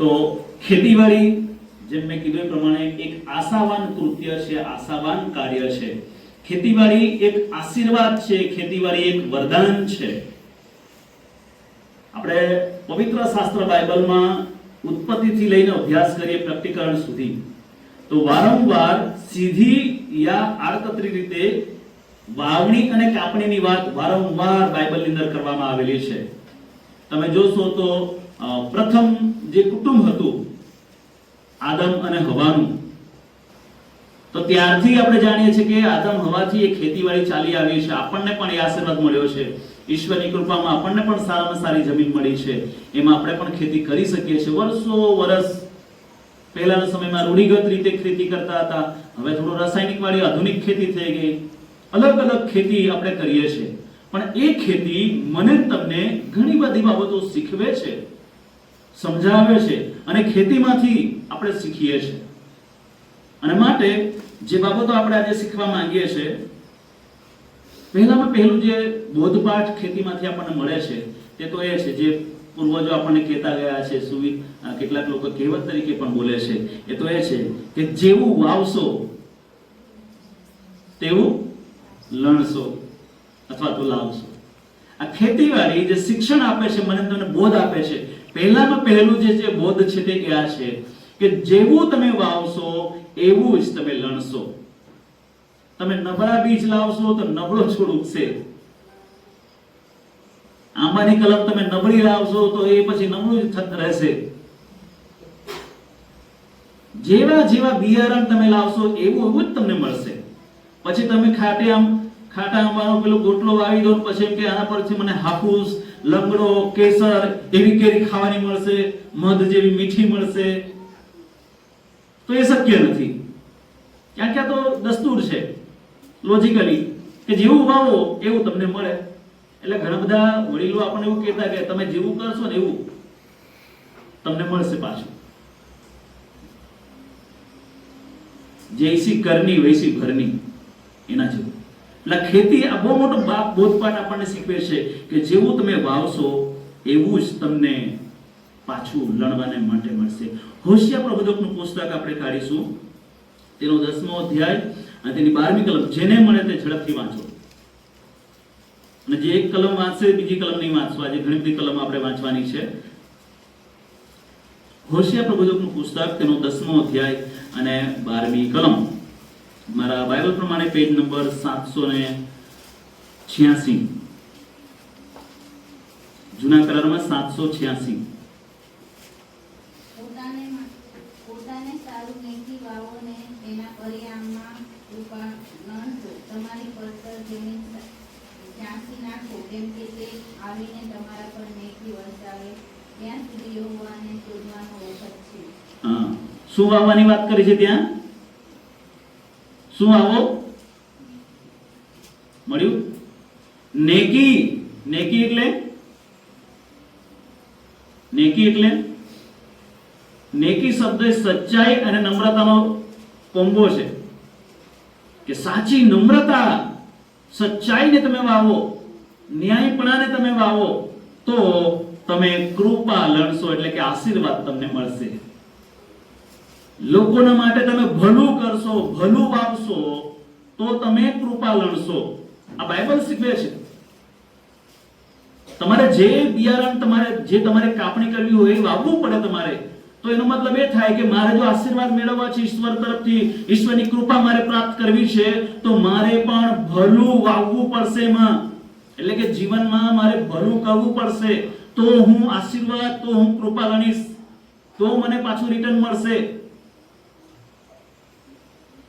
તો ખેતીવાડી જેમ મેં કીધું એ પ્રમાણે એક આશાવાન કૃત્ય છે, આશાવાન કાર્ય છે. ખેતીવાડી એક આશીર્વાદ છે, ખેતીવાડી એક વરદાન છે. આપણે પવિત્ર શાસ્ત્ર બાઇબલમાં ઉત્પત્તિથી લઈને અભ્યાસ કરીએ પ્રકટીકરણ સુધી તો વારંવાર સીધી યા આડકતરી રીતે વાવણી અને કાપણીની વાત વારંવાર બાઇબલની અંદર કરવામાં આવેલી છે. તમે જોશો તો પ્રથમ જે કુટુંબ હતું આદમ અને હવાનું, તો ત્યારથી આપણે જાણીએ છીએ કે આદમ હવાથી એક ખેતીવાડી ચાલી આવી છે. આપણને પણ એ આશીર્વાદ મળ્યો છે. ઈશ્વરની કૃપામાં આપણને પણ સારામાં સારી જમીન મળી છે. એમાં આપણે પણ ખેતી કરી શકીએ છીએ. વર્ષો વર્ષ પહેલાના સમયમાં રૂઢિગત રીતે ખેતી કરતા હતા. હવે થોડું રાસાયણિક વાળી આધુનિક ખેતી થઈ ગઈ. અલગ અલગ ખેતી આપણે કરીએ છીએ. પણ એ ખેતી મને તમને ઘણી બધી બાબતો શીખવે છે, સમજાવે છે અને ખેતીમાંથી આપણે શીખીએ છીએ. અને માટે જે બાબતો આપણે આજે શીખવા માંગીએ છીએ, પહેલામાં પહેલું જે બોધપાઠ ખેતીમાંથી આપણને મળે છે તે તો એ છે જે પૂર્વજો આપણને કહેતા ગયા છે, કેટલાક લોકો કહેવત તરીકે પણ બોલે છે. એ તો એ છે કે જેવું વાવશો તેવું લણશો અથવા તો લાવશો. આ ખેતીવાડી જે શિક્ષણ આપે છે, મને તમને બોધ આપે છે. પહેલામાં પહેલું જે બોધ છે તે આ છે કે જેવું તમે વાવશો એવું જ તમે લણશો. તમે નબળા બીજ લાવશો તો નબળો છોડ ઉગશે. આંબાની કલમ તમે નબળી લાવશો તો એ પછી નબળું જ રહેશે. જેવા જેવા બિયારણ તમે લાવશો એવું એવું જ તમને મળશે. પછી તમે ખાટા આંબાનો પેલો ગોટલો વાવી દો પછી એમ કે આના પરથી મને હાફૂસ, લંગડો, કેસર એવી કેરી ખાવાની મળશે, મધ જેવી મીઠી મળશે, તો એ શક્ય નથી. ક્યાં ક્યાં તો દસ્તુર છે લોજિકલી કે જેવું વાવો એવું તમને મળે. એટલે ઘણા બધા વડીલો આપણને એવું કહેતા કે તમે જેવું કરશો ને એવું તમને મળશે પાછું. જૈસી કરની વૈસી ભરની, એના જેવું. એટલે ખેતી આ બહુ મોટો બોધપાઠ આપણને શીખવે છે કે જેવું તમે વાવશો એવું જ તમને પાછું લણવાને માટે મળશે. હોશિયા પ્રબોધકનું પુસ્તક આપણે કાઢીશું, તેનો 10મો અધ્યાય અને તેની 12મી કલમ. જેને મળે તે ઝડપથી વાંચો. અને જે એક કલમ વાંચશે બીજી કલમ નહીં વાંચવા. આજે ઘણી બધી કલમ આપણે વાંચવાની છે. હોશિયા પ્રબોધકનું પુસ્તક, તેનો 10મો અધ્યાય અને 12મી કલમ. મારા બાઇબલ પ્રમાણે પેજ નંબર 786, જૂના કરારમાં 786. પોતાને સારું નીતિ વાવો ને એના પરિણામમાં કૃપા નણશો. તમારી પડતર જમીન ત્યાંથી નાખો, કેમ કે તે આવીને તમારા પર મેઘી વરસાવે ત્યાં સુધી યહોવાને શોધવાનો વખત છે. હા, શું વાવવાની વાત કરી છે ત્યાં? શું વાવો? મળ્યું? નેકી. નેકી એટલે નેકી શબ્દ સચ્ચાઈ અને નમ્રતાનો કોમ્બો છે. કે સાચી નમ્રતા, સચ્ચાઈને તમે વાવો, ન્યાયપણાને તમે વાવો તો તમે કૃપા લણશો, એટલે કે આશીર્વાદ તમને મળશે. લોકોના માટે તમે ભલું કરશો, ભલું વાવશો તો તમે કૃપા લણશો. આ બાઇબલ શીખવે છે. તમારે જે બિયારણ તમારે કાપણી કરવી હોય એ વાવવું પડે તમારે. તો એનો મતલબ એ થાય કે મારે જો આશીર્વાદ મેળવવા છે ઈશ્વર તરફથી, ઈશ્વરની કૃપા મારે પ્રાપ્ત કરવી છે, તો મારે પણ ભલું વાવવું પડશે એમાં. એટલે કે જીવનમાં મારે ભલું કરવું પડશે, તો હું આશીર્વાદ, તો હું કૃપા લણીશ, તો મને પાછું રિટર્ન મળશે.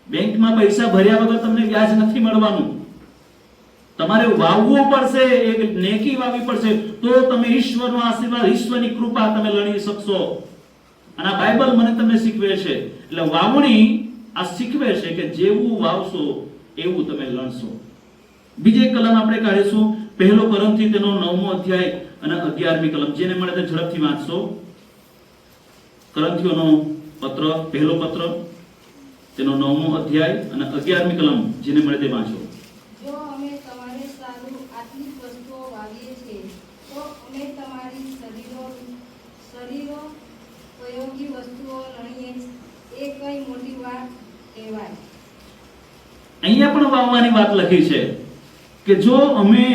બેંકમાં પૈસા ભર્યા વગર તમને વ્યાજ નથી મળવાનું. તમારે વાવવું પડશે, એક નેકી વાવવી પડશે, તો તમે ઈશ્વરનો આશીર્વાદ, ઈશ્વરની કૃપા તમે લણી શકશો. અને આ બાઇબલ મને તમને શીખવે છે. એટલે વાવણી આ શીખવે છે કે જેવું વાવશો એવું તમે લણશો. બીજી કલમ આપણે કાઢીશું, પહેલો કોરિન્થી તેનો 9મો અધ્યાય અને 11મી કલમ. જેને મળે તે ઝડપથી વાંચશો. કોરિન્થીઓનો પત્ર, પહેલો પત્ર, તેનો 9મો અધ્યાય અને 11મી કલમ. જેને મળે તે વાંચો. જો અમે તમારે સારું આટલી વસ્તુઓ વાવીએ છીએ, તો અમે તમારી શરીરો ઉપયોગી વસ્તુઓ લણીએ એ કઈ મોટી વાત કહેવાય. અહીંયા પણ વાવવાની વાત લખી છે કે જો અમે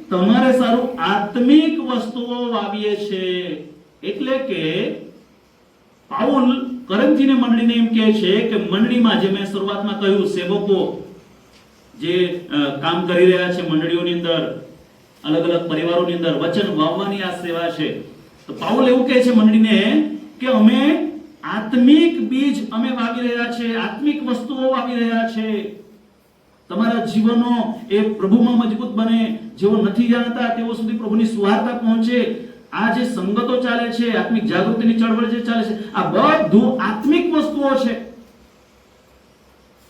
તમારે સારું આત્મિક વસ્તુઓ વાવીએ છે, એટલે કે પાઉલ કરંથીની મંડળીને એમ કહે છે કે મંડળીમાં, જે મેં શરૂઆતમાં કહ્યું, સેવકો જે કામ કરી રહ્યા છે મંડળીઓની અંદર, અલગ અલગ પરિવારોની અંદર વચન વાવવાની આ સેવા છે. તો પાઉલ એવું કહે છે મંડળીને કે અમે આત્મિક બીજ અમે વાવી રહ્યા છે, આત્મિક વસ્તુઓ વાવી રહ્યા છે. તમારા જીવનો એ પ્રભુમાં મજબૂત બને, જેઓ નથી જાણતા તેઓ સુધી પ્રભુની સુવાર્તા પહોંચે. આ જે સંગતો ચાલે છે, આત્મિક જાગૃતિની ચળવળ જે ચાલે છે, આ બધું આત્મિક વસ્તુઓ છે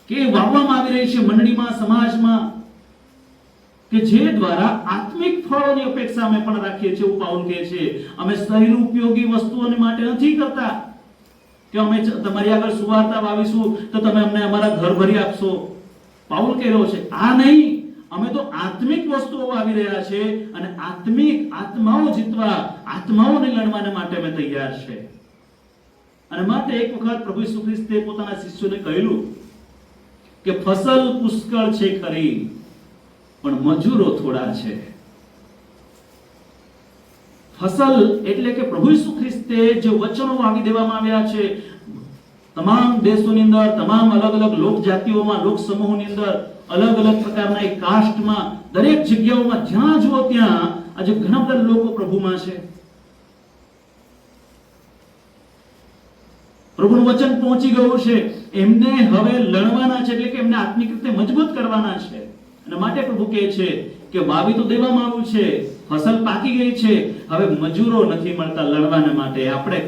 કે વાવવામાં આવી રહી છે મંડળીમાં, સમાજમાં, કે જે દ્વારા આત્મિક ફળોની અપેક્ષા અમે પણ રાખીએ છીએ. એવું પાઉલ કહે છે. અમે શરીર ઉપયોગી વસ્તુઓને માટે નથી કરતા કે અમે તમારી આગળ સુવાર્તા વાવીશું તો તમે અમને અમારા ઘર ભરી આપશો. પાઉલ કહી રહ્યો છે આ નહીં, અમે તો આત્મિક વસ્તુઓ વાવી રહ્યા છે અને આત્માઓ જીતવા, આત્માઓને લડવાને માટે અમે તૈયાર છે. અને માટે એક વખત પ્રભુ ઈસુ ખ્રિસ્તે પોતાના શિષ્યોને કહેલું કે ફસલ પુષ્કળ છે ખરી, પણ મજૂરો થોડા છે. ફસલ એટલે કે પ્રભુ ઈસુ ખ્રિસ્તે જે વચનો વાવી દેવામાં આવ્યા છે તમામ દેશોની અંદર, તમામ અલગ અલગ લોક જાતિઓમાં, લોક સમૂહોની અંદર, અલગ અલગ પ્રકારના એક કાસ્ટમાં, દરેક જગ્યાઓમાં જ્યાં જુઓ ત્યાં આજે ઘણા બધા લોકો પ્રભુમાં છે. પ્રભુનું વચન પહોંચી ગયું છે, એમને હવે લડવાના છે, એટલે કે એમને આત્મિક રીતે મજબૂત કરવાના છે. અને માટે પ્રભુ કહે છે કે વાવી તો દેવામાં આવ્યું છે, ફસલ પાકી ગઈ છે, હવે મજૂરો નથી મળતા લડવાને માટે, આપણે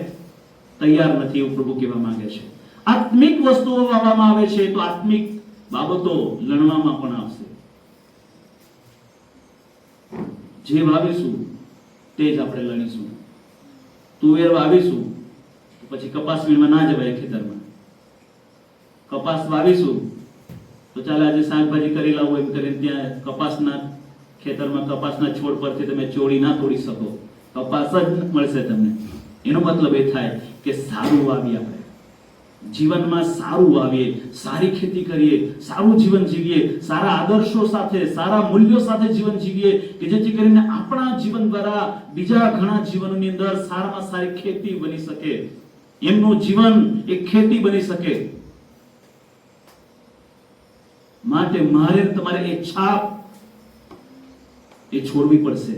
તૈયાર નથી, એવું પ્રભુ કહેવા માંગે છે. આત્મિક વસ્તુઓ વાવવામાં આવે છે તો આત્મિક બાબતો લણવામાં પણ આવશે. જે વાવીશું તે જ આપણે લણીશું. તુવેર વાવીશું પછી કપાસ વીણવા ના જવાય ખેતરમાં. કપાસ વાવીશું તો ચાલે આજે શાકભાજી કરી લાવો એમ કરીને ત્યાં કપાસના ખેતરમાં, કપાસના છોડ પરથી તમે ચોળી ના તોડી શકો, કપાસ જ મળશે તમને. એનો મતલબ એ થાય કે સારું વાવીએ, આપણે જીવનમાં સારું વાવીએ, સારી ખેતી કરીએ, સારું જીવન જીવીએ, સારા આદર્શો સાથે, સારા મૂલ્યો સાથે જીવન જીવીએ કે જેથી કરીને આપણા જીવન દ્વારા બીજા ઘણા જીવનની અંદર સારામાં સારી ખેતી બની શકે, એમનું જીવન એક ખેતી બની શકે. માટે મારે તમારે એ છાપ એ છોડવી પડશે,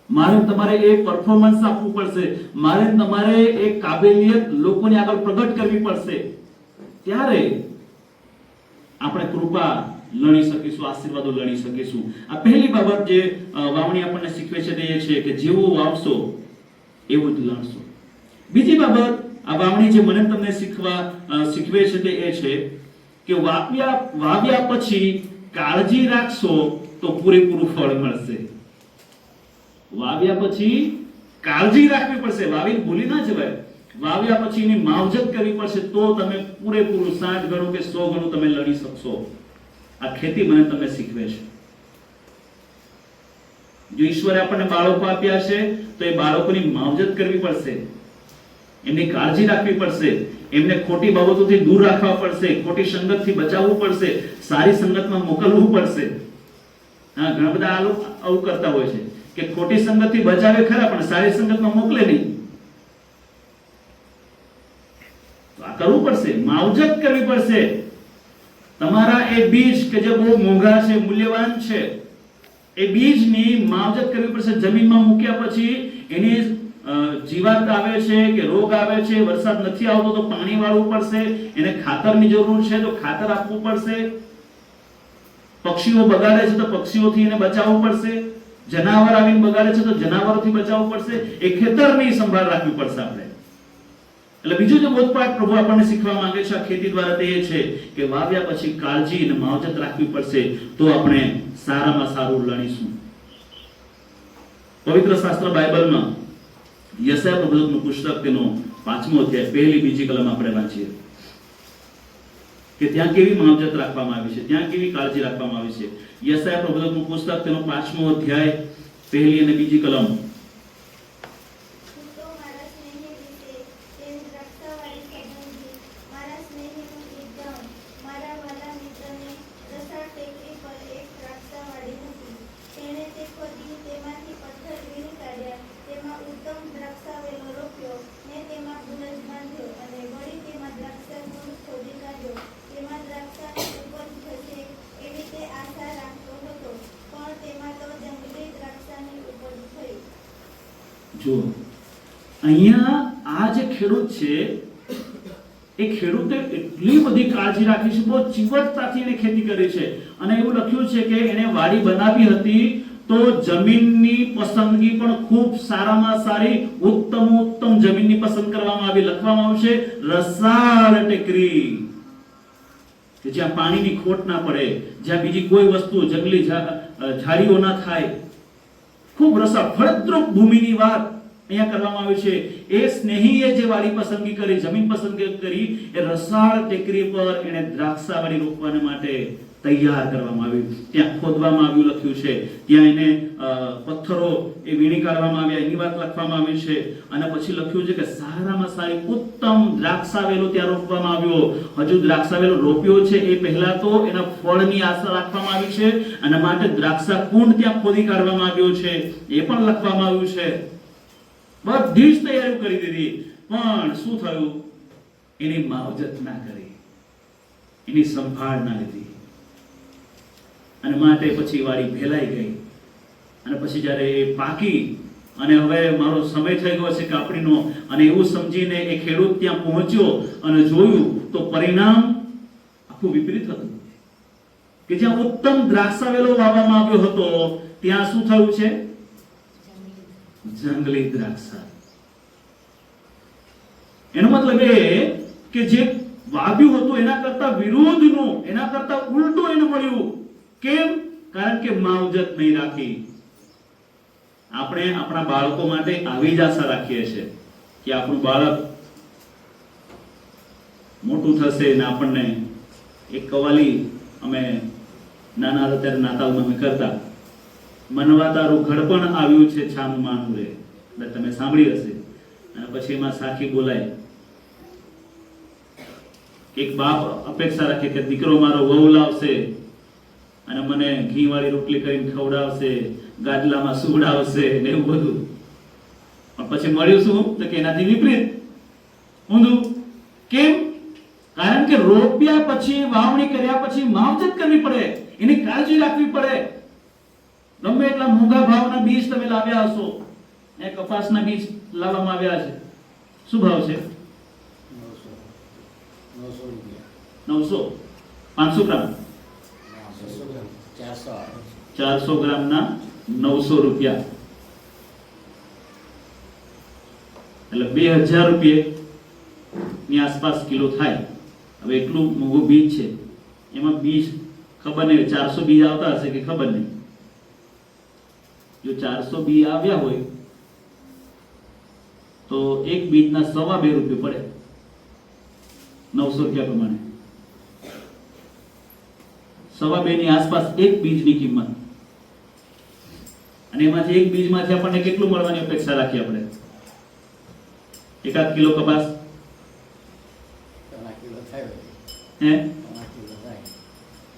મારે તમારે એ પરફોર્મન્સ આપવું પડશે, મારે તમારે એ કાબેલિયત લોકોની આગળ પ્રગટ કરવી પડશે. ત્યારે આપણે કૃપા લણી શકીશું, આશીર્વાદો લણી શકીશું. આ પહેલી બાબત જે વાવણી આપણને શીખવે છે તે એ છે કે જેવું વાવશો એવું જ લણશો. બીજી બાબત આ વાવણી જે મને તમને શીખવે છે તે એ છે કે વાવ્યા પછી કાળજી રાખશો તો પૂરેપૂરું ફળ મળશે. વાવ્યા પછી કાળજી રાખવી પડશે, વાવીને ભૂલી ના જવાય. વાવ્યા પછી એની માવજત કરવી પડશે તો તમે પૂરેપૂરું 60 ગણું કે 100 ગણું તમે લડી શકશો. આ ખેતી મને તમને શીખવે છે. જો ઈશ્વરે આપણને બાળકો આપ્યા છે તો એ બાળકોની માવજત કરવી પડશે, એમની કાળજી રાખવી પડશે, એમને ખોટી બાબતોથી દૂર રાખવા પડશે, ખોટી સંગતથી બચાવવું પડશે, સારી સંગતમાં મોકલવું પડશે. હા, ઘણા બધા આવું કરતા હોય છે કે ખોટી સંગતથી બચાવે ખરા પણ સારી સંગતમાં મોકલે નહીં. તો આ કરવું પડશે, માવજત કરવી પડશે. તમારા એ બીજ કે જે બહુ મોંઘા છે, મૂલ્યવાન છે, એ બીજની માવજત કરવી પડશે. જમીનમાં મૂક્યા પછી એની જીવાત આવે છે કે રોગ આવે છે, વરસાદ નથી આવતો તો પાણી વાળવું પડશે, એને ખાતરની જરૂર છે તો ખાતર આપવું પડશે, પક્ષીઓ બગાડે છે તો પક્ષીઓથી એને બચાવવું પડશે, જનાવર આવીને બગાડે છે તો જનાવરોથી બચાવવું પડશે, એ ખેતરની સંભાળ રાખવી પડશે આપણે. એટલે બીજું જે બોધપાઠ પ્રભુ આપણને શીખવા માંગે છે આ ખેતી દ્વારા તે એ છે કે વાવ્યા પછી કાળજી અને માવજત રાખવી પડશે તો આપણે સારામાં સારું લણીશું. પવિત્ર શાસ્ત્ર બાઇબલમાં યશાયા પ્રવચનનું પુસ્તક તેનો 5મો અધ્યાય પહેલી બીજી કલમ આપણે વાંચીએ કે ત્યાં કેવી માવજત રાખવામાં આવી છે, ત્યાં કેવી કાળજી રાખવામાં આવી છે. યશાયા પ્રવચનનું પુસ્તક તેનો 5મો અધ્યાય પહેલી અને બીજી કલમ. જુઓ, અહીંયા આ જે ખેડૂત છે એ ખેડૂતે એટલી બધી કાળજી રાખી છે, બહુ ચીવટતાથી એને ખેતી કરી છે. અને એવું લખ્યું છે કે એને વાડી બનાવી હતી તો જમીનની પસંદગી પણ ખૂબ સારામાં સારી ઉત્તમ જમીનની પસંદ કરવામાં આવી. લખવામાં આવ્યું છે રસાળ ટેકરી, કે જ્યાં પાણીની ખોટ ના પડે, જ્યાં બીજી કોઈ વસ્તુ જંગલી ઝાડીઓ ના થાય, ખૂબ રસાળ ફળદ્રુપ ભૂમિની વાત અહીંયા કરવામાં આવી છે. એ સ્નેહીએ જે વાડી પસંદગી કરી, જમીન પસંદગી કરી, એ રસાળ ટેકરી પર એને દ્રાક્ષાવાડી રોપવાને માટે તૈયાર કરવામાં આવ્યું. ત્યાં ખોદવામાં આવ્યું લખ્યું છે, ત્યાં એને પથ્થરો એ વીણી કાઢવામાં આવ્યા એની વાત લખવામાં આવી છે. અને પછી લખ્યું છે કે સારામાં સારી ઉત્તમ દ્રાક્ષાવેલો ત્યાં રોપવામાં આવ્યો. હજુ દ્રાક્ષાવેલો રોપ્યો છે એ પહેલા તો એના ફળની આશા રાખવામાં આવી છે, અને માટે દ્રાક્ષા કુંડ ત્યાં ખોદી કાઢવામાં આવ્યો છે એ પણ લખવામાં આવ્યું છે. બધી જ તૈયારી કરી દીધી, પણ શું થયું? એની માવજત ના કરી, એની સંભાળ ના લીધી, અને માટે પછી વાડી ભેલાઈ ગઈ. અને પછી જ્યારે એ પાકી અને હવે મારો સમય થઈ ગયો છે કાપણીનો, અને એવું સમજીને એ ખેડૂત ત્યાં પહોંચ્યો અને જોયું તો પરિણામ આખું વિપરીત હતું. કે જ્યાં ઉત્તમ દ્રાક્ષાવેલો વાવવામાં આવ્યો હતો ત્યાં શું થયું છે? જંગલી દ્રાક્ષા. એનો મતલબ એ કે જે વાવ્યું હતું એના કરતા વિરુદ્ધનું, એના કરતા ઉલટું એને મળ્યું. કેમ? કારણ કે માવજત નહીં રાખી. આપણે આપણા બાળકો માટે આવી જ આશા રાખીએ છીએ કે આપણું બાળક મોટું થશે ને આપણને એક કવાલી અમે નાના હતા ત્યારે નાતાલમાં અમે કરતા, મનવા તારું ઘડપણ આવ્યું છે છાનું માનું રે, એટલે તમે સાંભળી હશે. અને પછી એમાં સાખી બોલાય. એક બાપ અપેક્ષા રાખે કે દીકરો મારો વહુ લાવશે અને મને ઘી વાળી રોટલી કરીને ખવડાવશે, ગાદલામાં સુવડાવશે ને એવું બધું. પણ પછી મળ્યું શું? તો કે એનાથી વિપરીત, ઊંધું. કેમ? કારણ કે રોપ્યા પછી, વાવણી કર્યા પછી માવજત કરવી પડે, એની કાળજી રાખવી પડે. ગમે એટલા મોંઘા ભાવના બીજ તમે લાવ્યા હશો, એ કપાસના બીજ લાવવામાં આવ્યા છે, શું ભાવ છે? 900 500 ગ્રામ, 400 ગ્રામના 900 રૂપિયા, એટલે 2000 રૂપિયાની આસપાસ કિલો થાય. હવે એટલું મોંઘું બીજ છે, એમાં બીજ ખબર નહીં 400 બીજ આવતા હશે કે ખબર નહીં. જો 400 બી આવ્યા હોય તો એક બીજના 2.5 રૂપિયા પડે, 900 રૂપિયા પ્રમાણે. 2.5 ની આસપાસ એક બીજની કિંમત. અને એમાંથી એક બીજમાંથી આપણને કેટલું મળવાની અપેક્ષા રાખીએ આપણે? 1 કિલો કપાસ, હે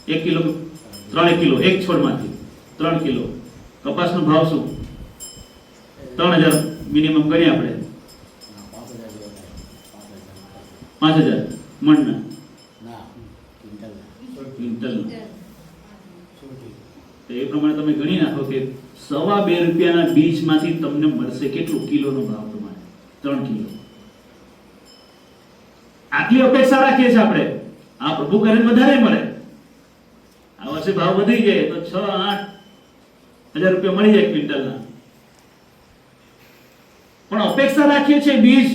1 કિલો, 3 કિલો એક છોડમાંથી 3 કિલો. કપાસનો ભાવ શું? 3000 મિનિમમ ગણીએ આપણે, 5000 મણના, ક્વિન્ટલના. તો એ પ્રમાણે તમે ગણી નાખો કે 2.5 રૂપિયાના બીજમાંથી તમને મળશે કેટલું? કિલોનો ભાવ તમારે 3 કિલો. આટલી અપેક્ષા રાખીએ છીએ આપણે. આ પ્રભુ કરે વધારે મળે. આ વર્ષે ભાવ વધી જાય તો 6-8 હજાર રૂપિયા મળી જાય ક્વિન્ટલના. પણ અપેક્ષા રાખીએ છીએ બીજ,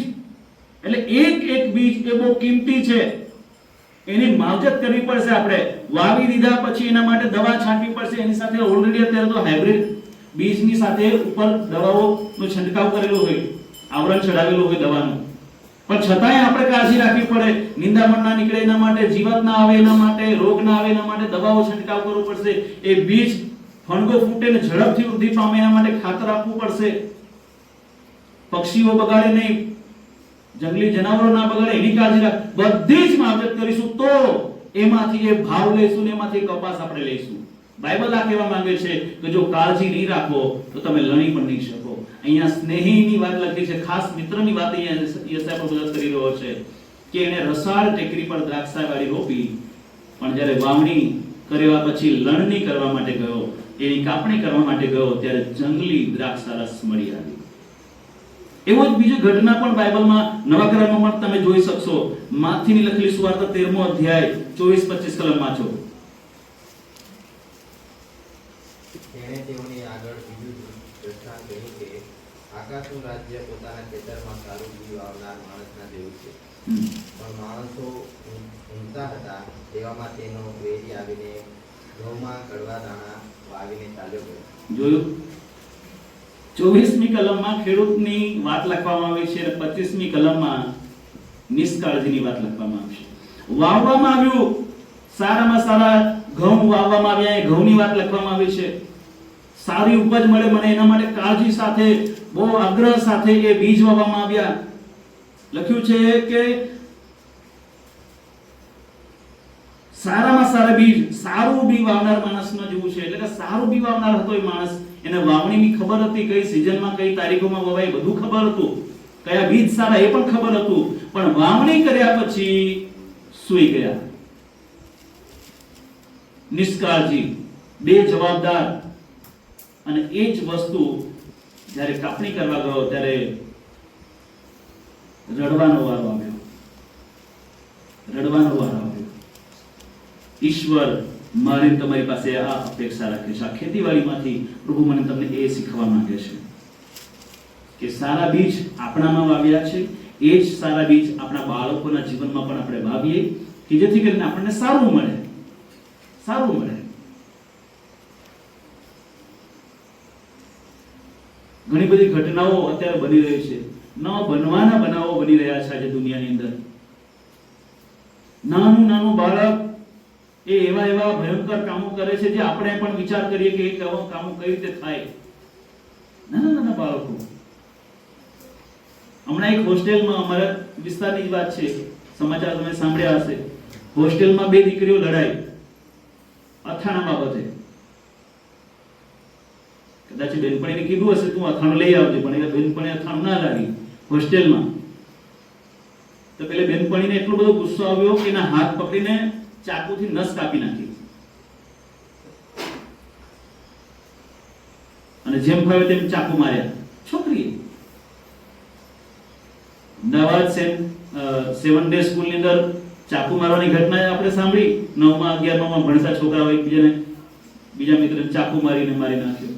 એટલે એક બીજ એ બહુ કિંમતી છે, એની માવજત કરવી પડશે. આપણે વાવી દીધા પછી એના માટે દવા છાંટવી પડશે. એની સાથે ઓલરેડી અત્યારે તો હાઇબ્રિડ બીજની સાથે ઉપર દવાઓનો છંટકાવ કરેલો હોય, આવરણ ચડાવેલું હોય દવાનું, પણ છતાંય આપણે કાળજી રાખવી પડે. નિંદામણ ના નીકળે એના માટે, જીવાત ના આવે એના માટે, રોગ ના આવે એના માટે દવાઓ છંટકાવ કરવો પડશે. એ બીજ ફણગો ફૂટે ને ઝડપથી વૃદ્ધિ પામે એના માટે ખાતર આપવું પડશે. પક્ષીઓ બગાડે નહીં, જંગલી જનાવરો ના બગાડે એની કાળજી રાખ. બધી જ માવજત કરીશું તો એમાંથી એ ભાવ લઈશું ને એમાંથી કપાસ આપણે લઈશું. બાઇબલ આ કહેવા માંગે છે કે જો કાળજી નહીં રાખો તો તમે લણી પણ નહીં શકો. અહીંયા સ્નેહીની વાત લખી છે, ખાસ મિત્રની વાત અહીંયા યશાયા પ્રભુ કરી રહ્યો છે કે એને રસાળ ટેકરી પર દ્રાક્ષાવાળી રોપી, પણ જ્યારે વાવણી કર્યા પછી લણણી કરવા માટે ગયો, એની કાપણી કરવા માટે ગયો, ત્યારે જંગલી દ્રાક્ષા રસ મળી આવી. એવો જ બીજી ઘટના પણ બાઇબલમાં નવા કરારમાં પણ તમે જોઈ શકશો. માથીની લખેલી સુવાર્તા 13મો અધ્યાય 24-25 કલમ વાંચો. તેણે તેઓની આગળ બીજું દ્રષ્ટાંત કહ્યું કે આકાશનું રાજ્ય પોતાના ખેતરમાં સારું બીજ વાવનાર માણસના જેવું છે. પણ માણસો ઊંઘતા હતા તેવામાં તેનો વેરી આવીને ઘઉંમાં કડવા દાણા વાવીને ચાલ્યો ગયો. જોયું? 24મી કલમમાં ખેડૂતની વાત લખવામાં આવી છે અને 25મી કલમમાં નિષ્કાળજીની વાત લખવામાં આવી છે. વાવવામાં આવ્યું, સારામાં સારા ઘઉં વાવવામાં આવ્યા, એ ઘઉંની વાત લખવામાં આવી છે. સારી ઉપજ મળે મને એના માટે કાળજી સાથે, બહુ આગ્રહ સાથે એ બીજ વાવવામાં આવ્યા. લખ્યું છે કે સારામાં સારા બીજ, સારું બી વાવનાર માણસનો જેવું છે. એટલે કે સારું બી વાવનાર હતો એ માણસ, એને વાવણીની ખબર હતી, કઈ સિઝનમાં કઈ તારીખોમાં વવાય બધું ખબર હતું, કયા બીજ સારા એ પણ ખબર હતું. પણ વાવણી કર્યા પછી સૂઈ ગયા. નિષ્કાળજી, બે જવાબદાર. અને એ જ વસ્તુ જ્યારે કાપણી કરવા ગયો ત્યારે રડવાનો વારો આવ્યો. રડવાનો વારો આવ્યો. ઈશ્વર મારી તમારી પાસે આ અપેક્ષા રાખે છે. આ ખેતીવાડીમાંથી પ્રભુ મને તમને એ શીખવા માંગે છે કે સારા બીજ આપણામાં વાવ્યા છે, એ જ સારા બીજ આપણા બાળકોના જીવનમાં પણ આપણે વાવીએ કે જેથી કરીને આપણને સારું મળે, સારું મળે. ઘણી બધી ઘટનાઓ અત્યારે બની રહી છે, ન બનવાના બનાવો બની રહ્યા છે આજે દુનિયાની અંદર. નાનું બાળક એ એવા ભયંકર કામો કરે છે જે આપણે પણ વિચાર કરીએ કે એ કામો કઈ રીતે થાય. નાના બાળકો. હમણાં એક હોસ્ટેલમાં, અમારા વિસ્તારની જ વાત છે, સમાચાર તમે સાંભળ્યા હશે, હોસ્ટેલમાં બે દીકરીઓ લડાઈ અથાણા બાબતે. કદાચ બેનપણીને કીધું હશે તું અથાણું લઈ આવજે, પણ એ બેનપણી અથાણું ના લાવી હોસ્ટેલમાં. તો પેલે બેનપણીને એટલો બધો ગુસ્સો આવ્યો કે એના હાથ પકડીને ચાકુથી નસ કાપી નાખી. અને જેમ ફાવે તેમ ચાકુ માર્યા છોકરીએ. અમદાવાદ 7 ડે સ્કૂલની અંદર ચાકુ મારવાની ઘટના આપણે સાંભળી. 9મા 11મા ભણતા છોકરાઓ બીજા મિત્રને ચાકુ મારીને મારી નાખ્યો.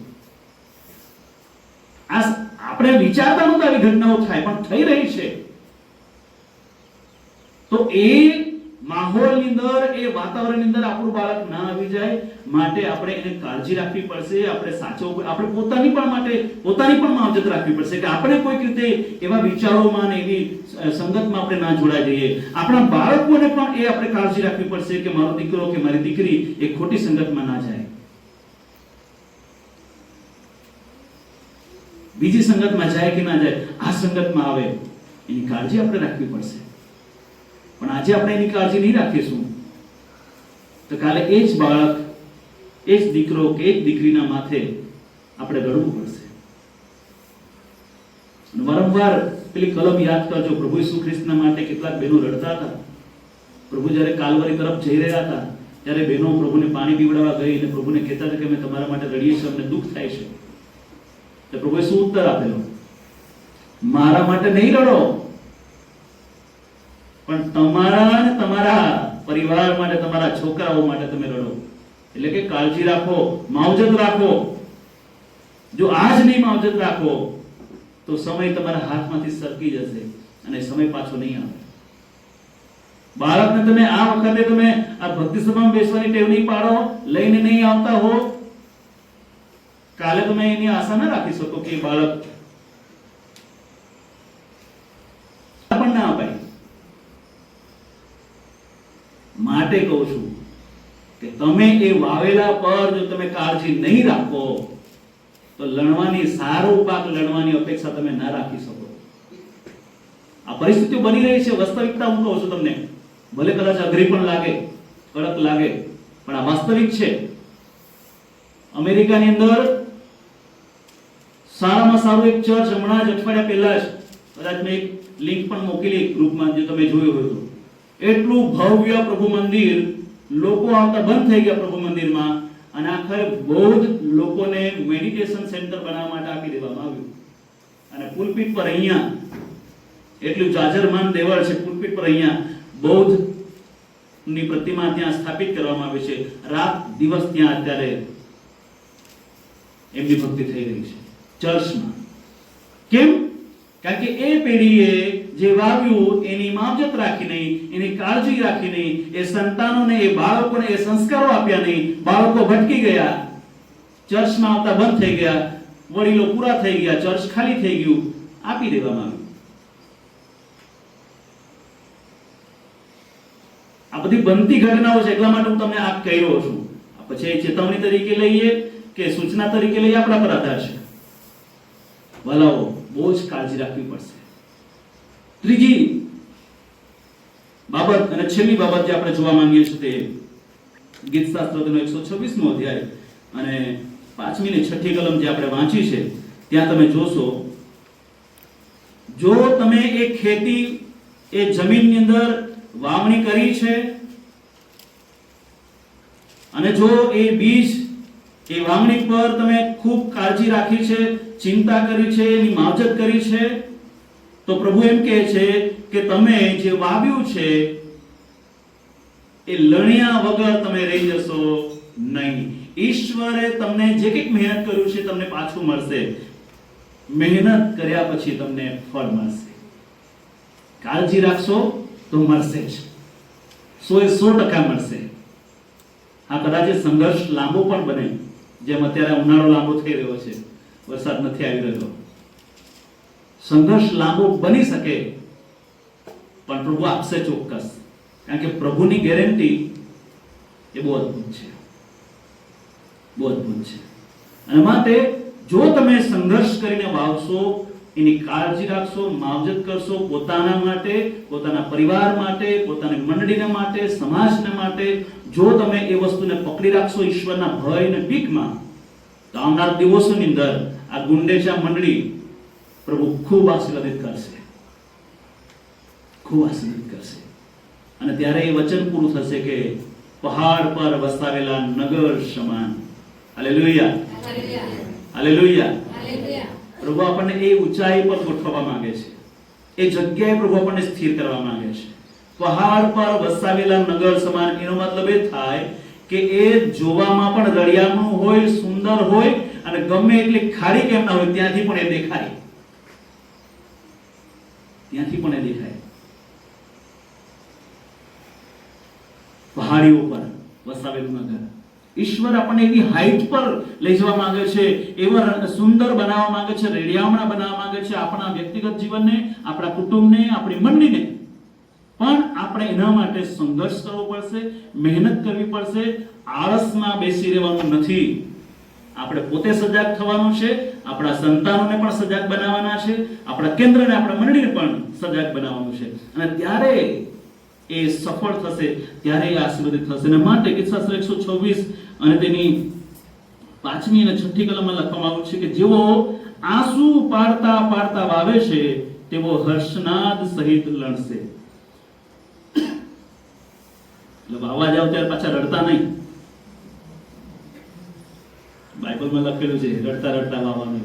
આ આપણે વિચારતા નહોતા આવી ઘટનાઓ થાય, પણ થઈ રહી છે. તો એ માહોલની અંદર, એ વાતાવરણની અંદર આપણું બાળક ના આવી જાય માટે આપણે એને કાળજી રાખવી પડશે. આપણે સાચવવું, આપણે પોતાની પણ માવજત રાખવી પડશે કે આપણે કોઈક રીતે એવા વિચારોમાં ને એવી સંગતમાં આપણે ના જોડાઈ જઈએ. આપણા બાળકોને પણ એ આપણે કાળજી રાખવી પડશે કે મારો દીકરો કે મારી દીકરી એ ખોટી સંગતમાં ના જાય, બીજી સંગતમાં જાય કે ના જાય, આ સંગતમાં આવે એની કાળજી આપણે રાખવી પડશે. પણ આજે આપણે એની કાળજી નહીં રાખીશું તો કાલે એ જ બાળક, એ જ દીકરો કે એ જ દીકરીના માથે આપણે રડવું પડશે. વારંવાર પેલી કલમ યાદ કરજો. પ્રભુ ઈસુ ખ્રિસ્તના માટે કેટલાક બહેનો રડતા હતા. પ્રભુ જ્યારે કાલવરી તરફ જઈ રહ્યા હતા ત્યારે બહેનો પ્રભુને પાણી પીવડાવવા ગઈ અને પ્રભુને કહેતા હતા કે અમે તમારા માટે રડીએ છીએ, અમને દુઃખ થાય છે. તો પ્રભુએ શું ઉત્તર આપેલો? મારા માટે નહીં રડો, પણ તમારા અને તમારા પરિવાર માટે, તમારા છોકરાઓ માટે તમે રડો. એટલે કે કાળજી રાખો, માવજત રાખો. જો આજ નહીં માવજત રાખો તો સમય તમારા હાથમાંથી સરકી જશે અને સમય પાછો નહીં આવે. બાળકને તમે આ વખતે તમે આ ભક્તિ સભામાં બેસવાની ટેવ નહીં પાડો, લઈને નહીં આવતા હો, કાલે તમે એની આશા ના રાખી શકો કે બાળક પણ ના અપાય. માટે કહું છું કે તમે એ વાવેલા પર જો તમે કાળજી નહીં રાખો તો સારો પાક લણવાની અપેક્ષા તમે ના રાખી શકો. આ પરિસ્થિતિઓ બની રહી છે, વાસ્તવિકતા હું કહું છું તમને. ભલે કદાચ અઘરી પણ લાગે, કડક લાગે, પણ આ વાસ્તવિક છે. અમેરિકાની અંદર સારામાં સારું એક ચર્ચ હમણાં જ અઠવાડિયા પહેલા જ, કદાચ મેં એક લિંક પણ મોકલી ગ્રુપમાં, જે તમે જોયું હોય તો, એટલું ભવ્ય પ્રભુ મંદિર, લોકો આવતા બંધ થઈ ગયા પ્રભુ મંદિરમાં, અને આખરે બૌદ્ધ લોકોને મેડિટેશન સેન્ટર બનાવવા માટે આપી દેવામાં આવ્યું. અને પુલપીટ પર અહીંયા એટલું જાજરમાન દેવળ છે, પુલપીટ પર અહીંયા બૌદ્ધ ની પ્રતિમા ત્યાં સ્થાપિત કરવામાં આવી છે. રાત દિવસ ત્યાં અત્યારે એમની ભક્તિ થઈ રહી છે ચર્ચમાં. કેમ? કારણ કે એ પેઢીએ જે વાવ્યું એની માવજત રાખી નહીં, એની કાળજી રાખી નહીં, એ સંતાનોને, એ બાળકોને એ સંસ્કારો આપ્યા નહીં. બાળકો ભટકી ગયા, ચર્ચમાં આવતા બંધ થઈ ગયા, વડીલો પૂરા થઈ ગયા, ચર્ચ ખાલી થઈ ગયું, આપી દેવામાં આવ્યું. આ બધી બનતી ઘટનાઓ છે, એટલા માટે હું તમને આ કહી રહ્યો છું. પછી એ ચેતવણી તરીકે લઈએ કે સૂચના તરીકે લઈએ, આપણા પર આધાર છે. વાલાઓ, બહુ જ કાળજી રાખવી પડશે. ત્રીજી બાબત અને છેલ્લી બાબત જે આપણે જોવા માંગીએ છીએ તે ગીતશાસ્ત્રનો 126મો અધ્યાય અને 5મી ને 6ઠ્ઠી કલમ જે આપણે વાંચી છે, ત્યાં તમે જોશો, જો તમે એ ખેતી, એ જમીનની અંદર વાવણી કરી છે અને જો એ બીજ, એ વાવણી પર તમે ખૂબ કાળજી રાખી છે, ચિંતા કરી છે, એની માવજત કરી છે, તો પ્રભુ એમ કહે છે કે તમે જે વાવ્યું છે એ લણ્યા વગર તમે રહી જશો નહીં. ઈશ્વરે તમને જે કંઈક મહેનત કર્યું છે તમને પાછું મળશે. મહેનત કર્યા પછી તમને ફળ મળશે. કાળજી રાખશો તો મળશે જ, 100% મળશે. આ કદાચ સંઘર્ષ લાંબો પણ બને, જેમ અત્યારે ઉનાળો લાંબો થઈ રહ્યો છે, વરસાદ નથી આવી રહ્યો. સંઘર્ષ લાંબો બની શકે, પણ પ્રભુ આપશે ચોક્કસ. કારણ કે પ્રભુની ગેરંટી એ બહુ અદ્ભુત છે, બહુ અદ્ભુત છે. અને માટે જો તમે સંઘર્ષ કરીને વાવશો, એની કાળજી રાખશો, માવજત કરશો, પોતાના માટે, પોતાના પરિવાર માટે, પોતાની મંડળીના માટે, સમાજના માટે, જો તમે એ વસ્તુને પકડી રાખશો ઈશ્વરના ભય અને બીકમાં, તો આવનાર દિવસોની અંદર આ ગુંડેચા મંડળી પ્રભુ ખૂબ આશીર્વાદિત કરશે, ખૂબ આશીર્વાદિત કરશે. અને ત્યારે એ વચન પૂરું થશે કે પહાડ પર વસાવેલા નગર સમાન. Hallelujah, hallelujah. પ્રભુ આપણને એ ઊંચાઈ પર ગોઠવવા માંગે છે, એ જગ્યાએ પ્રભુ આપણને સ્થિર કરવા માંગે છે. પહાડ પર વસાવેલા નગર સમાન, એનો મતલબ એ થાય કે એ જોવામાં પણ રળિયામણું હોય, સુંદર હોય, અને ગમે એટલી ખાડી કેમ ના હોય ત્યાંથી પણ એ દેખાય, ત્યાંથી પણ એ દેખાય. પહાડીઓ પર વસાવેલું નગર. ઈશ્વર આપણને એવી હાઈટ પર લઈ જવા માંગે છે, એવા સુંદર બનાવવા માંગે છે, રેડિયામણા બનાવવા માંગે છે, આપણા વ્યક્તિગત જીવનને, આપણા કુટુંબને, આપણી મંડળીને. પણ આપણે એના માટે સંઘર્ષ કરવો પડશે, મહેનત કરવી પડશે. આળસમાં બેસી રહેવાનું નથી. આપણે પોતે સજાગ થવાનું છે, આપણા સંતાનોને પણ સજાગ બનાવવાના છે, આપણા કેન્દ્રને, આપણા મંડળીને પણ સજાગ બનાવવાનું છે. અને ત્યારે એ સફળ થશે, ત્યારે એ આશીર્વાદિત થશે. અને માટે ગીતશાસ્ત્ર 126 અને તેની 5મી અને 6ઠ્ઠી કલમમાં લખવામાં આવ્યું છે કે જેઓ આંસુ પાડતા પાડતા વાવે છે તેઓ હર્ષનાદ સહિત લણશે. એટલે વાવા જાવ ત્યારે પાછા રડતા નહીં. બાઇબલમાં લખેલું છે રડતા રડતા વાવવાનું.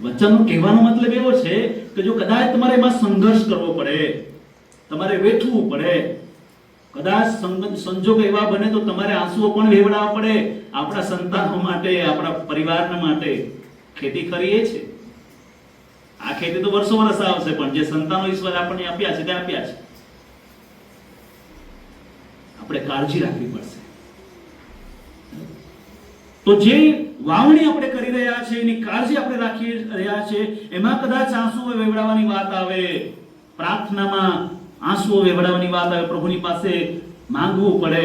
વચનનો કહેવાનો મતલબ એવો છે કે જો કદાચ તમારે એમાં સંઘર્ષ કરવો પડે, તમારે વેઠવું પડે, કદાચ સંજોગ એવા બને તો તમારે આંસુઓ પણ વહેવડાવવા પડે, આપણા સંતાનો માટે, આપણા પરિવારના માટે. ખેતી કરીએ છે, આ ખેતી તો વર્ષો વર્ષ આવશે, પણ જે સંતાનો ઈશ્વર આપણને આપ્યા છે તે આપ્યા છે. આપણે કાળજી રાખવી પડશે. તો જે વાવણી આપણે કરી રહ્યા છે, એની કાળજી આપણે રાખી રહ્યા છે, એમાં કદાચ આંસુઓ વહેવડાવવાની વાત આવે, પ્રાર્થનામાં આંસુઓ વહેવડાવવાની વાત આવે, પ્રભુની પાસે માંગવું પડે,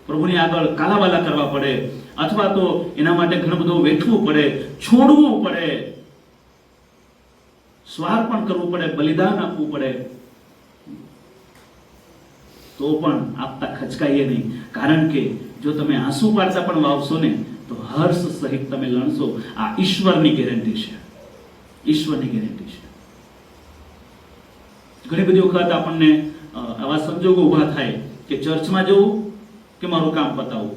પ્રભુની આગળ કાલાવાલા કરવા પડે, અથવા તો એના માટે ઘણું બધું વેઠવું પડે, છોડવું પડે, સ્વાર્પણ કરવું પડે, બલિદાન આપવું પડે, તો પણ આપતા ખચકાઈએ નહીં. કારણ કે જો તમે આંસુ પાડતા પણ વાવશો ને તો હર્ષ સહિત તમે લણશો. આ ઈશ્વરની ગેરંટી છે, ઈશ્વરની ગેરંટી છે. ઘણી બધી વખત આપણને આવા સંજોગો ઉભા થાય કે ચર્ચમાં જવું કે મારું કામ પતાવવું.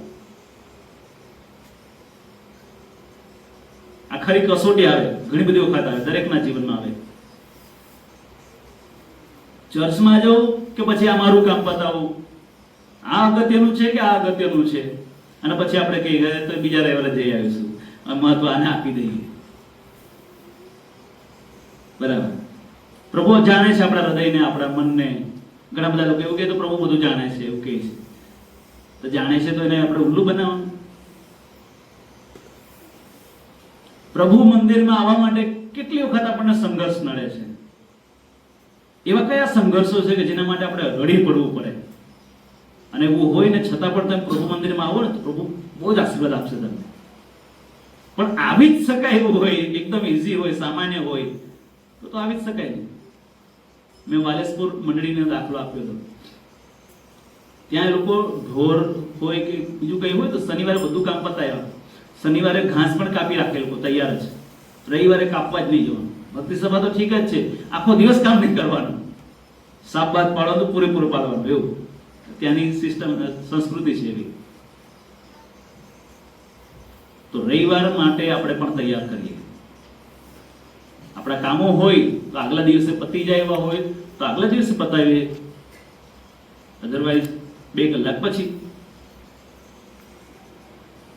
આ ખરી કસોટી આવે, ઘણી બધી વખત આવે, દરેકના જીવનમાં આવે. ચર્ચમાં જવું કે પછી આ મારું કામ પતાવું, આ અગત્યનું છે કે આ અગત્યનું છે, અને પછી આપણે કહીએ તો બીજા રવિવારે જઈ આવીશું, મહત્વ આને આપી દઈએ. બરાબર. પ્રભુ જાણે છે આપણા હૃદયને, આપણા મનને. ઘણા બધા લોકો એવું કહે તો પ્રભુ બધું જાણે છે, એવું કહે છે. તો જાણે છે તો એને આપણે ઉલ્લુ બનાવવાનું. પ્રભુ મંદિરમાં આવવા માટે કેટલી વખત આપણને સંઘર્ષ નડે છે. એવા કયા સંઘર્ષો છે કે જેના માટે આપણે રડી પડવું પડે, અને એવું હોય ને છતાં પણ તમે પ્રભુ મંદિરમાં આવો ને તો પ્રભુ બહુ જ આશીર્વાદ આપશે તમને. પણ આવી જ શકાય એવું હોય, એકદમ ઈઝી હોય, સામાન્ય હોય તો આવી જ શકાય નહીં. મેં વાલેસપુર મંડળીનો દાખલો આપ્યો હતો. ત્યાં લોકો ઢોર હોય કે બીજું કઈ હોય તો શનિવારે બધું કામ પતાવ્યા, શનિવારે ઘાસ પણ કાપી રાખે લોકો તૈયાર જ, રવિવારે કાપવા જ નહીં જવાનું. ભક્તિ સભા તો ઠીક જ છે, આખો દિવસ કામ નહીં કરવાનું, સાપ બાદ પાડો તો પૂરેપૂરો પાડવાનું, એવું ત્યાંની સિસ્ટમ સંસ્કૃતિ છે એવી. તો રવિવાર માટે આપણે પણ તૈયાર કરીએ. આપણા કામો હોય તો આગલા દિવસે પતી જાય એવા હોય તો આગલા દિવસે પતાવીએ, અધરવાઇઝ 2 કલાક પછી.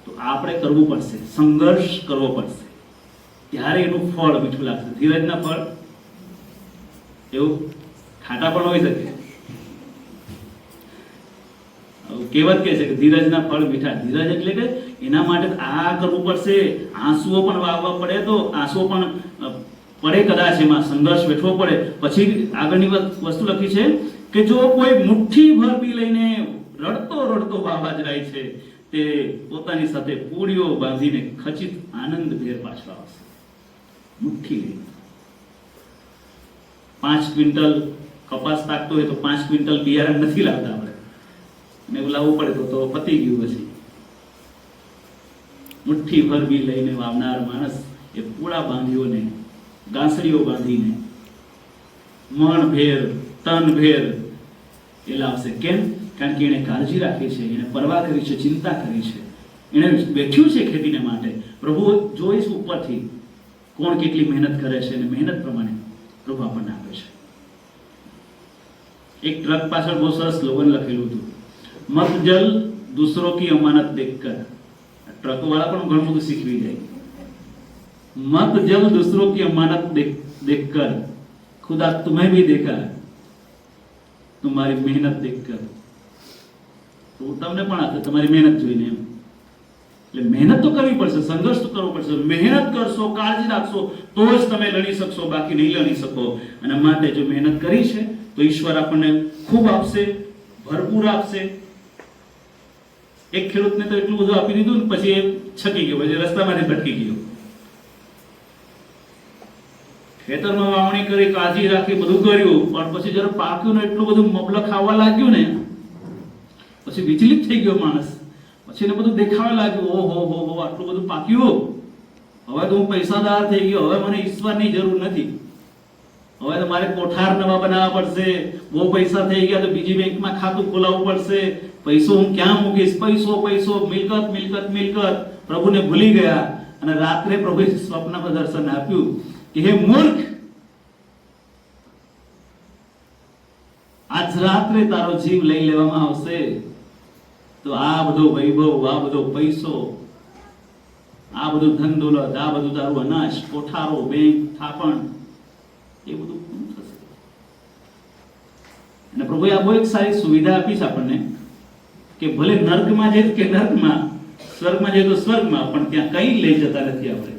તો આપણે કરવું પડશે, સંઘર્ષ કરવો પડશે, ત્યારે એનું ફળ મીઠું લાગશે. ધીરજના ફળ એવું ખાટા પણ હોઈ શકે. કહેવત કહે છે કે ધીરજના ફળ મીઠા. ધીરજ એટલે કે એના માટે આ કરવું પડશે, આંસુઓ પણ વાવવા પડે, તો આંસુઓ પણ પડે, કદાચ એમાં સંઘર્ષ વેઠવો પડે. પછી આગળની વસ્તુ લખી છે કે જો કોઈ મુઠ્ઠી ભર બી લઈને રડતો રડતો વાવા જાય છે, તે પોતાની સાથે પૂળીઓ બાંધીને ખચિત આનંદ ભેર પાછો આવશે. મુઠ્ઠી લઈને 5 ક્વિન્ટલ કપાસ પાકતો હોય તો 5 ક્વિન્ટલ બિયારણ નથી લાવતા આપણે, ને એવું લાવવું પડે તો પતી ગયું. પછી મુઠ્ઠી ભર બી લઈને વાવનાર માણસ એ પૂળા બાંધીઓને, ગાંસડીઓ બાંધીને મણ ભેર, તન ભેર એ લાવશે. કેમ? કારણ કે એને કાળજી રાખી છે, એને પરવા કરી છે, ચિંતા કરી છે, એને બેઠ્યું છે ખેતીને માટે. પ્રભુ જોઈશ ઉપરથી કોણ કેટલી મહેનત કરે છે, અને મહેનત પ્રમાણે પ્રભુ આપણને આપે છે. એક ટ્રક પાછળ બહુ સરસ સ્લોગન લખેલું હતું, મત જલ દૂસરો કી અમાનત દેખકર. ટ્રક વાળા પણ ઘણું બધું શીખવી જાય. मत जल दूसरों की अमानत देखकर खुदा तुम्हें भी देखा तुम्हारी मेहनत देखकर. તો તમને પણ આપે તમારી મહેનત જોઈને. એમ એટલે મહેનત તો કરવી પડશે, સંઘર્ષ તો કરવો પડશે. મહેનત કરશો, કાળજી રાખશો તો જ તમે લડી શકશો, બાકી નહીં લડી શકો. અને માટે જો મહેનત કરી છે તો ઈશ્વર આપણને ખૂબ આપશે, ભરપૂર આપશે. એક ખેડૂતને તો એટલું બધું આપી દીધું ને પછી એ છકી ગયો, પછી રસ્તામાંથી ભટકી ગયો. ખેતરમાં વાવણી કરી, કાળજી રાખી, બધું કર્યું, પણ પછી જ્યારે પાક્યું ને એટલું બધું મબલખ આવવા લાગ્યું ને, પછી વિચલિત થઈ ગયો માણસ. પછી એને બધું દેખાવા લાગ્યું, ઓહો હો હો આટલું બધું પાક્યું, હવે તો હું પૈસાદાર થઈ ગયો, હવે મને ઈશ્વરની જરૂર નથી, હવે તો મારે કોઠાર નવા બનાવવા પડશે, બહુ પૈસા થઈ ગયા તો બીજી બેંકમાં ખાતું ખોલાવવું પડશે, પૈસો હું ક્યાં મૂકીશ, પૈસો પૈસો, મિલકત મિલકત મિલકત. પ્રભુને ભૂલી ગયા. અને રાત્રે પ્રભુએ સ્વપ્નમાં દર્શન આપ્યું કે હે મૂર્ખ, આજ રાત્રે તારો જીવ લઈ લેવામાં આવશે તો આ બધો વૈભવ, આ બધો પૈસો, આ બધું ધન દોલત, આ બધું તારું અનાજ, કોઠારો, બેંક, થાપણ, એ બધું પૂરું થશે. અને પ્રભુએ આ બહુ એક સારી સુવિધા આપી છે આપણને કે ભલે નર્કમાં જાય કે નર્કમાં, સ્વર્ગમાં જાય તો સ્વર્ગમાં, પણ ત્યાં કઈ લઈ જતા નથી આપણે.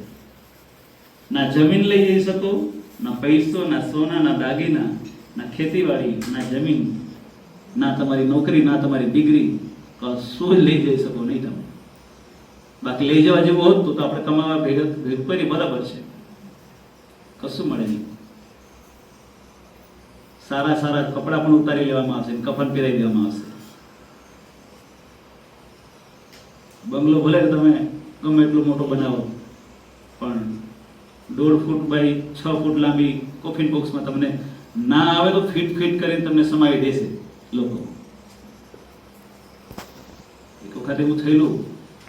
ના જમીન લઈ જઈ શકો, ના પૈસો, ના સોના, ના દાગીના, ના ખેતીવાડી, ના જમીન, ના તમારી નોકરી, ના તમારી ડિગ્રી, કશું જ લઈ જઈ શકો નહીં તમે. બાકી લઈ જવા જેવું હોત તો આપણે કમાવા ભેગા કરી બરાબર છે, કશું મળે નહીં. સારા સારા કપડા પણ ઉતારી લેવામાં આવશે, કફન પહેરાવી દેવામાં આવશે. બંગલો ભલે તમે ગમે એટલો મોટો બનાવો, પણ 1.5 ફૂટ બાય 6 ફૂટ લાંબી કોફિન બોક્સમાં તમને ના આવે તો ફિટ કરીને તમને સમાવી દેશે લોકો. એક વખત એવું થયેલું,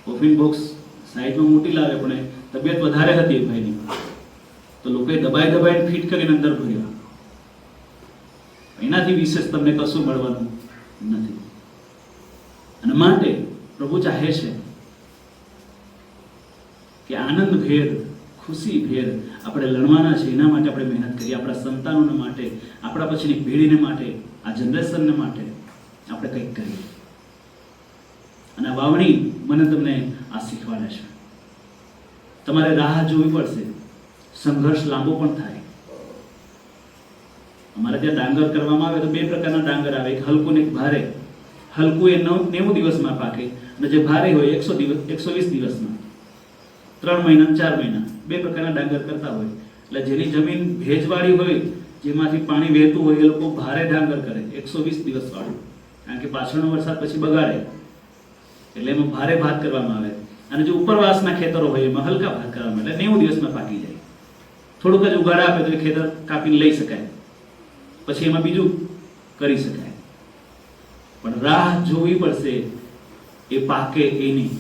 કોફિન બોક્સ સાઈડમાં મોટી લાવે પણ તબિયત વધારે હતી એ ભાઈની, તો લોકોએ દબાઈને ફિટ કરીને અંદર ભર્યા. એનાથી વિશેષ તમને કશું મળવાનું નથી. અને માટે પ્રભુ ચાહે છે કે આનંદ ભેર, ખુશી ભેર આપણે લડવાના છે. એના માટે આપણે મહેનત કરીએ, આપણા સંતાનોને માટે, આપણા પછીની પેઢીને માટે, આ જનરેશનને માટે આપણે કંઈક કરીએ. અને આ વાવણી મને તમને આ શીખવાડે છે. તમારે રાહ જોવી પડશે, સંઘર્ષ લાંબો પણ થાય. અમારે ત્યાં ડાંગર કરવામાં આવે તો બે પ્રકારના ડાંગર આવે, એક હલકું ને એક ભારે. હલકું એ 90 દિવસમાં પાકે, અને જે ભારે હોય 120 દિવસમાં. 3 મહિના 4 મહિના બે પ્રકારના ડાંગર કરતા હોય. એટલે જેની જમીન ભેજવાળી હોય, જેમાંથી પાણી વહેતું હોય, એ લોકો ભારે ડાંગર કરે 120 દિવસ વાળું, કારણ કે પાછળનો વરસાદ પછી બગાડે. એટલે એમાં ભારે ભાત કરવામાં આવે. અને જે ઉપરવાસના ખેતરો હોય એમાં હલકા ભાત કરવામાં આવે, એટલે 90 દિવસમાં પાકી જાય. થોડુંક જ ઉગાડા આપે તો એ ખેતર કાપીને લઈ શકાય, પછી એમાં બીજું કરી શકાય. પણ રાહ જોવી પડશે એ પાકે એની.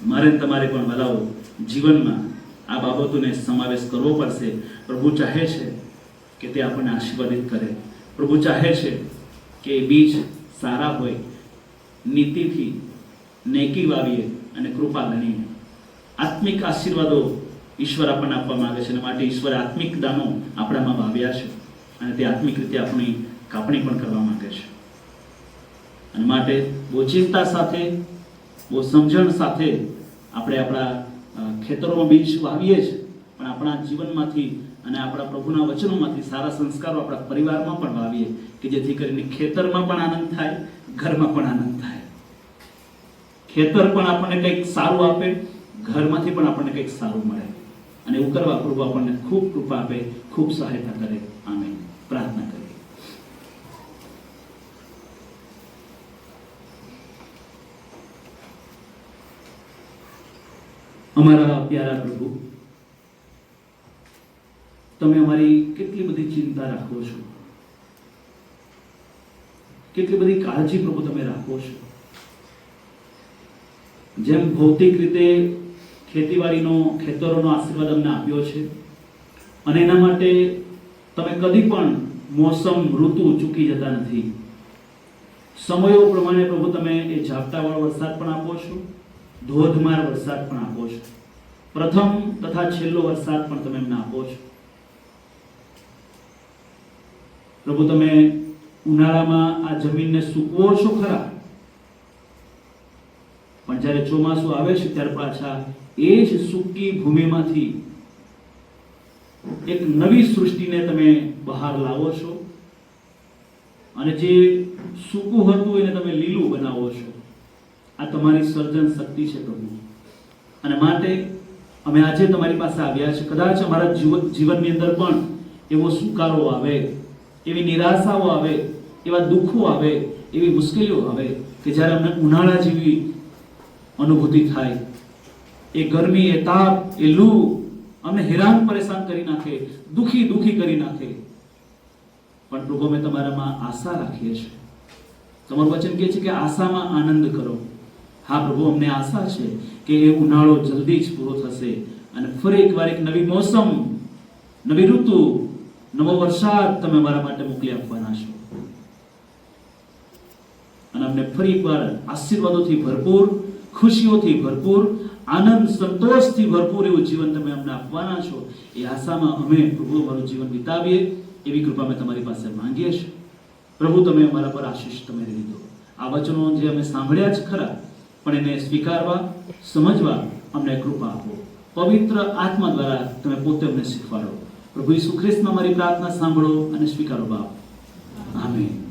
મારે તમારે પણ વલાવો જીવનમાં આ બાબતોને સમાવેશ કરવો પડશે. પ્રભુ ચાહે છે કે તે આપણને આશીર્વાદિત કરે. પ્રભુ ચાહે છે કે એ બીજ સારા હોય, નીતિથી નેકી વાવીએ અને કૃપા ગણીએ. આત્મિક આશીર્વાદો ઈશ્વર આપણને આપવા માંગે છે, અને માટે ઈશ્વરે આત્મિક દાનો આપણામાં વાવ્યા છે, અને તે આત્મિક રીતે આપણી કાપણી પણ કરવા માંગે છે. અને માટે બહુ ચિંતા સાથે, બહુ સમજણ સાથે આપણે આપણા ખેતરોમાં બીજ વાવીએ છીએ, પણ આપણા જીવનમાંથી અને આપણા પ્રભુના વચનોમાંથી સારા સંસ્કારો આપણા પરિવારમાં પણ વાવીએ, કે જેથી કરીને ખેતરમાં પણ આનંદ થાય, ઘરમાં પણ આનંદ થાય. ખેતર પણ આપણને કંઈક સારું આપે, ઘરમાંથી પણ આપણને કંઈક સારું મળે. અને એવું કરવા પ્રભુ આપણને ખૂબ કૃપા આપે, ખૂબ સહાયતા કરે. આમેન. પ્રાર્થના કરીએ. અમારા પ્યારા પ્રભુ, તમે અમારી કેટલી બધી ચિંતા રાખો છો, કેટલી બધી કાળજી પ્રભુ તમે રાખો છો. જેમ ભૌતિક રીતે ખેતીવાડીનો, ખેતરોનો આશીર્વાદ અમને આપ્યો છે, અને એના માટે તમે કદી પણ મોસમ, ઋતુ ચૂકી જતા નથી. સમયો પ્રમાણે પ્રભુ તમે એ ઝાપટાવાળો વરસાદ પણ આપો છો, ધોધમાર વરસાદ પણ આપો છો, પ્રથમ તથા છેલ્લો વરસાદ પણ તમે એમને આપો છો. પ્રભુ તમે ઉનાળામાં આ જમીનને સૂકવો છો ખરા, પણ જ્યારે ચોમાસું આવે છે ત્યારે પાછા એ જ સૂકી ભૂમિમાંથી એક નવી સૃષ્ટિને તમે બહાર લાવો છો, અને જે સૂકું હતું એને તમે લીલું બનાવો છો. આ તમારી સર્જન શક્તિ છે પ્રભુ. અને માટે અમે આજે તમારી પાસે આવ્યા છે. કદાચ અમારા જીવનની અંદર પણ એવો સુકારો આવે, એવી નિરાશાઓ આવે, એવા દુઃખો આવે, એવી મુશ્કેલીઓ આવે કે જ્યારે અમને ઉનાળા જેવી અનુભૂતિ થાય. એ ગરમી, એ તાપ, એ લૂ અમને હેરાન પરેશાન કરી નાખે, દુખી કરી નાખે. પણ પ્રભુ અમે તમારામાં આશા રાખીએ છીએ. તમારું વચન કહે છે કે આશામાં આનંદ કરો. હા પ્રભુ, અમને આશા છે કે એ ઉનાળો જલ્દી જ પૂરો થશે, અને ફરી એકવાર એક નવી મોસમ, નવી ઋતુ, નવો વરસાદ તમે અમારા માટે મોકલી આપવાના છો. અને અમને ફરી એકવાર આશીર્વાદોથી ભરપૂર, ખુશીઓથી ભરપૂર, આનંદ, સંતોષથી ભરપૂર એવું જીવન તમે અમને આપવાના છો. એ આશામાં અમે પ્રભુ અમારું જીવન વિતાવીએ એવી કૃપા અમે તમારી પાસે માંગીએ છીએ. પ્રભુ તમે અમારા પર આશીષ તમે લીધો. આ વચનો જે અમે સાંભળ્યા જ ખરા, પણ એને સ્વીકારવા, સમજવા અમને કૃપા આપો. પવિત્ર આત્મા દ્વારા તમે પોતે અમને શીખવાડો. પ્રભુ ઈસુ ખ્રિસ્તમાં મારી પ્રાર્થના સાંભળો અને સ્વીકારો બાપ. આમેન.